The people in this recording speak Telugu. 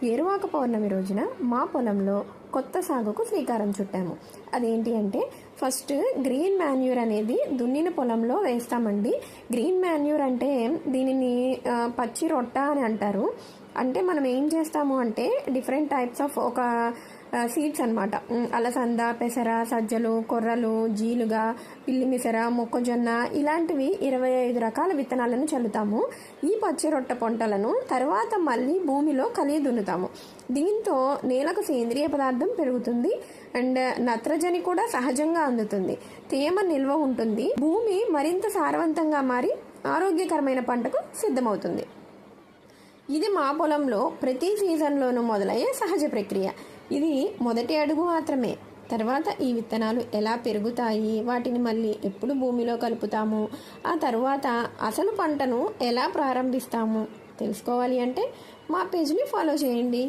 ఏరువాక పౌర్ణమి రోజున మా పొలంలో కొత్త సాగుకు శ్రీకారం చుట్టాము. అదేంటి అంటే ఫస్ట్ గ్రీన్ మాన్యూర్ అనేది దున్నిన పొలంలో వేస్తామండి. గ్రీన్ మాన్యూర్ అంటే దీనిని పచ్చి రొట్ట అని అంటారు. అంటే మనం ఏం చేస్తాము అంటే డిఫరెంట్ టైప్స్ ఆఫ్ ఒక సీడ్స్ అనమాట. అలసంద, పెసర, సజ్జలు, కొర్రలు, జీలుగా, పిల్లి మిసర, మొక్కజొన్న ఇలాంటివి 25 రకాల విత్తనాలను చల్లుతాము. ఈ పచ్చి రొట్ట పొంటలను తర్వాత మళ్ళీ భూమిలో కలిగి దున్నుతాము. దీంతో నేలకు సేంద్రియ పదార్థం పెరుగుతుంది అండ్ నత్రజని కూడా సహజంగా అందుతుంది. తేమ నిల్వ ఉంటుంది. భూమి మరింత సారవంతంగా మారి ఆరోగ్యకరమైన పంటకు సిద్ధమవుతుంది. ఇది మా పొలంలో ప్రతి సీజన్లోనూ మొదలయ్యే సహజ ప్రక్రియ. ఇది మొదటి అడుగు మాత్రమే. తర్వాత ఈ విత్తనాలు ఎలా పెరుగుతాయి, వాటిని మళ్ళీ ఎప్పుడు భూమిలో కలుపుతాము, ఆ తర్వాత అసలు పంటను ఎలా ప్రారంభిస్తాము తెలుసుకోవాలి అంటే మా పేజ్ని ఫాలో చేయండి.